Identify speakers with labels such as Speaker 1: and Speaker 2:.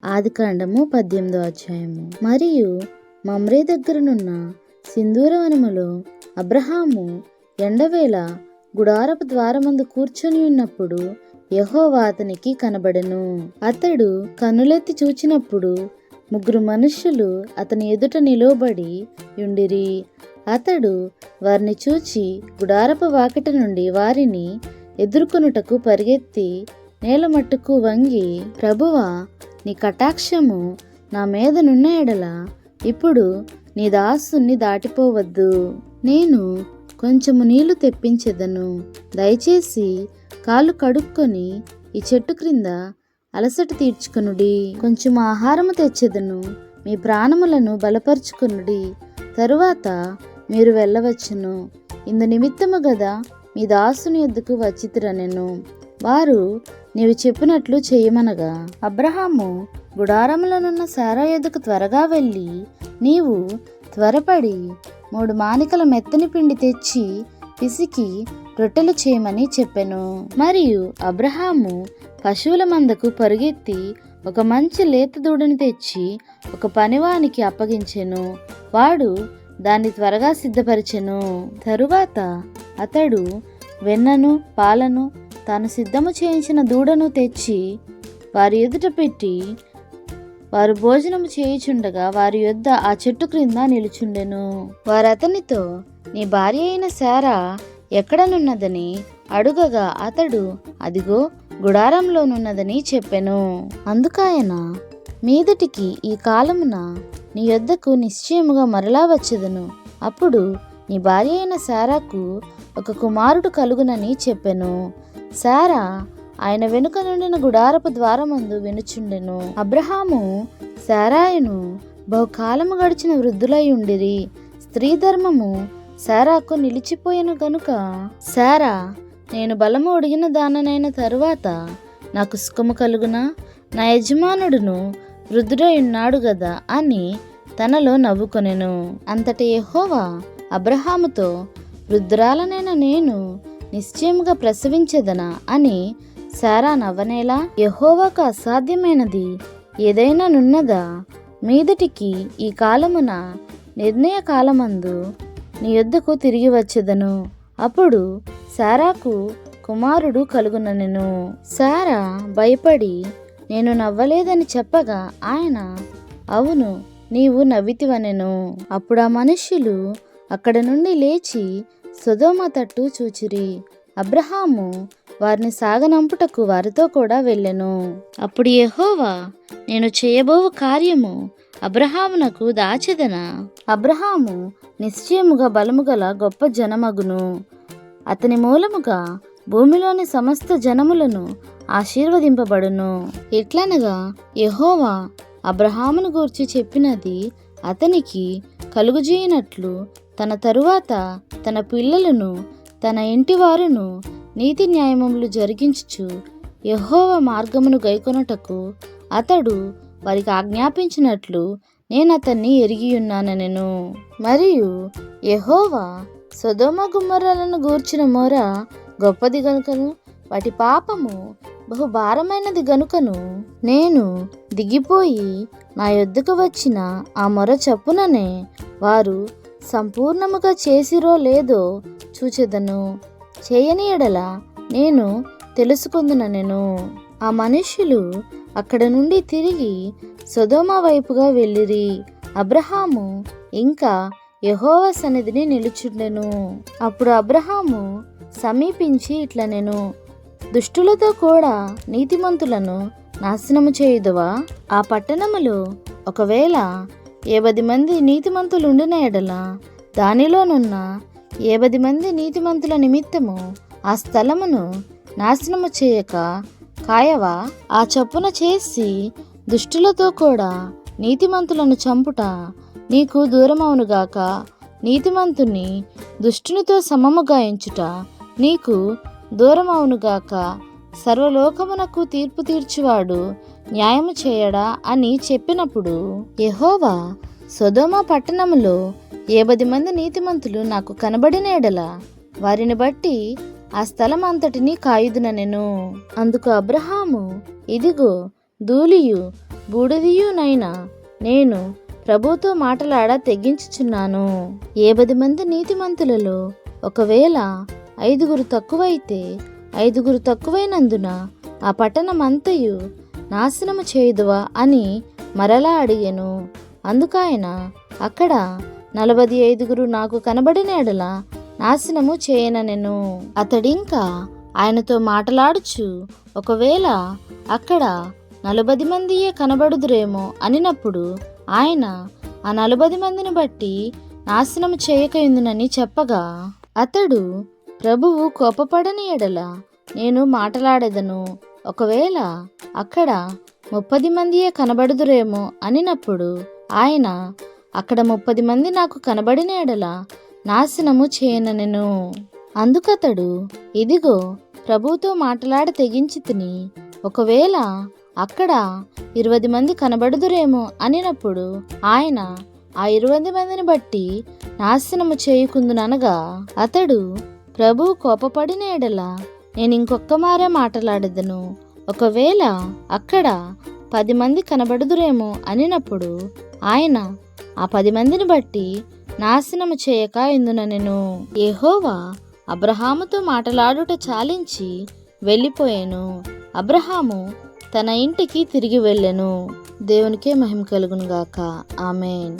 Speaker 1: ఆదికాండము 18వ అధ్యాయము. మరియు మమ్రే దగ్గరనున్న సింధూర వనములో అబ్రహాము ఎండవేళ గుడారపు ద్వారమందు కూర్చొని ఉన్నప్పుడు యెహోవా అతనికి కనబడెను. అతడు కన్నులెత్తి చూచినప్పుడు 3 మనుష్యులు అతని ఎదుట నిలువబడి యుండిరి. అతడు వారిని చూచి గుడారపు వాకిట నుండి వారిని ఎదుర్కొనుటకు పరిగెత్తి నేల మట్టుకు వంగి, ప్రభువా, నీ కటాక్షము నా మీదనున్న ఎడల ఇప్పుడు నీ దాసుని దాటిపోవద్దు. నేను కొంచెము నీళ్లు తెప్పించెదను. దయచేసి కాళ్ళు కడుక్కొని ఈ చెట్టు క్రింద అలసట తీర్చుకొనుడి. కొంచెం ఆహారము తెచ్చెదను. మీ ప్రాణములను బలపరుచుకొనుడి. తరువాత మీరు వెళ్ళవచ్చును. ఇందు నిమిత్తము గదా మీ దాసుని యొద్దకు వచ్చితిరనెను. వారు నీవు చెప్పినట్లు చేయమనగా, అబ్రహాము గుడారములనున్న శారా యొద్దకు త్వరగా వెళ్ళి, నీవు త్వరపడి 3 మానికల మెత్తని పిండి తెచ్చి పిసికి రొట్టెలు చేయమని చెప్పెను. మరియు అబ్రహాము పశువుల మందకు పరుగెత్తి ఒక మంచి లేత దూడని తెచ్చి ఒక పనివానికి అప్పగించెను. వాడు దాన్ని త్వరగా సిద్ధపరిచెను. తరువాత అతడు వెన్నను పాలను తాను సిద్ధము చేయించిన దూడను తెచ్చి వారి ఎదుట పెట్టి, వారు భోజనము చేయుచుండగా వారి యొద్ద ఆ చెట్టు క్రింద నిలుచుండెను. వారతనితో, నీ భార్య అయిన శారా ఎక్కడనున్నదని అడుగగా అతడు, అదిగో గుడారంలోనున్నదని చెప్పెను. అందుకాయన, మీదటికి ఈ కాలమున నీ యొద్దకు నిశ్చయముగా మరలా వచ్చెదను. అప్పుడు నీ భార్య అయిన శారాకు ఒక కుమారుడు కలుగునని చెప్పెను. శారా ఆయన వెనుక నుండిన గుడారపు ద్వారమందు వినుచుండెను. అబ్రహాము శారాయును బహుకాలము గడిచిన వృద్ధులై ఉండిరి. స్త్రీ ధర్మము శారాకు నిలిచిపోయెను గనుక శారా, నేను బలము ఒడిగిన దాననైన తరువాత నాకు సుఖము కలుగునా? నా యజమానుడును వృద్ధుడై ఉన్నాడు గదా అని తనలో నవ్వుకొనెను. అంతటి యెహోవా అబ్రహాముతో, వృద్ధురాలనైన నేను నిశ్చయముగా ప్రసవించెదనా అని శారా నవ్వనేలా? యెహోవాకు అసాధ్యమైనది ఏదైనా నున్నదా? మీదటికి ఈ కాలమున నిర్ణయ కాలమందు నీ యొద్దకు తిరిగి వచ్చెదను. అప్పుడు శారాకు కుమారుడు కలుగుననెను. శారా భయపడి నేను నవ్వలేదని చెప్పగా ఆయన, అవును, నీవు నవ్వితివనెను. అప్పుడు ఆ మనుష్యులు అక్కడ నుండి లేచి సొదొమ తట్టు చూచిరి. అబ్రహాము వారిని సాగనంపుటకు వారితో కూడా వెళ్ళెను. అప్పుడు యెహోవా, నేను చేయబోవు కార్యము అబ్రహామునకు దాచెదనా? అబ్రహాము నిశ్చయముగా బలము గల గొప్ప జనమగును. అతని మూలముగా భూమిలోని సమస్త జనములను ఆశీర్వదింపబడును. ఎట్లనగా యెహోవా అబ్రహామును గూర్చి చెప్పినది అతనికి కలుగుజేయనట్లు తన తరువాత తన పిల్లలను తన ఇంటి వారును నీతి న్యాయములు జరిగించుచు యెహోవా మార్గమును గైకొనుటకు అతడు వారికి ఆజ్ఞాపించినట్లు నేను అతన్ని ఎరిగియున్నానెను. మరియు యెహోవా సొదొమ గుమ్మొర్రాలను గూర్చిన మొర గొప్పది గనుకను వాటి పాపము బహుభారమైనది గనుకను నేను దిగిపోయి నా యొద్దకు వచ్చిన ఆ మొర చప్పుననే వారు సంపూర్ణముగా చేసిరో లేదో చూచెదను. చేయని ఎడల నేను తెలుసుకొందుననెను. ఆ మనుష్యులు అక్కడ నుండి తిరిగి సొదొమ వైపుగా వెళ్ళిరి. అబ్రహాము ఇంకా యెహోవా సన్నిధిని నిలుచుండెను. అప్పుడు అబ్రహాము సమీపించి ఇట్లనెను, దుష్టులతో కూడా నీతిమంతులను నాశనము చేయుదువా? ఆ పట్టణములో ఒకవేళ 70 మంది నీతిమంతులుండిన ఎడల దానిలోనున్న 70 మంది నీతిమంతుల నిమిత్తము ఆ స్థలమును నాశనము చేయక కాయవా? ఆ చొప్పున చేసి దుష్టులతో కూడా నీతిమంతులను చంపుట నీకు దూరమవునుగాక. నీతిమంతుని దుష్టునితో సమముగా ఎంచుట నీకు దూరమవునుగాక. సర్వలోకమునకు తీర్పు తీర్చువాడు న్యాయము చేయడా అని చెప్పినప్పుడు, యెహోవా, సొదొమ పట్టణములో 70 మంది నీతిమంతులు నాకు కనబడిన ఎడల వారిని బట్టి ఆ స్థలం అంతటిని కాయుదుననెను. అందుకు అబ్రహాము, ఇదిగో ధూళియు బూడిదియునైనా నేను ప్రభుతో మాటలాడ తెగించుచున్నాను. 10 మంది నీతిమంతులలో ఒకవేళ 5 తక్కువైతే 5 తక్కువైనందున ఆ పట్టణమంతయు నాశనము చేయుదువా అని మరలా అడిగెను. అందుకాయన అక్కడ 45 నాకు కనబడిన ఎడల నాశనము చేయననెను. అతడింకా ఆయనతో మాటలాడుచు ఒకవేళ అక్కడ 40 మందియే కనబడుదురేమో అనినప్పుడు ఆయన ఆ 40 మందిని బట్టి నాశనము చేయకయుందునని చెప్పగా, అతడు ప్రభువు కోపపడని ఎడల నేను మాటలాడెదను. ఒకవేళ అక్కడ 30 మందియే కనబడుదురేమో అనినప్పుడు ఆయన అక్కడ 30 మంది నాకు కనబడిన ఎడల నాశనము చేయననెను. అందుకతడు, ఇదిగో ప్రభువుతో మాటలాడ తెగించి తిని, ఒకవేళ అక్కడ 20 మంది కనబడుదురేమో అనినప్పుడు ఆయన ఆ 20 మందిని బట్టి నాశనము చేయకుందుననగా, అతడు ప్రభువు కోపపడిన ఎడల నేను ఇంకొక్క మారే మాటలాడెదను. ఒకవేళ అక్కడ 10 మంది కనబడుదురేమో అనినప్పుడు ఆయన ఆ 10 మందిని బట్టి నాశనము చేయక ఎందుననెను. యెహోవా అబ్రహాముతో మాటలాడుట చాలించి వెళ్ళిపోయాను. అబ్రహాము తన ఇంటికి తిరిగి వెళ్ళెను. దేవునికే మహిమ కలుగును గాక. ఆమేన్.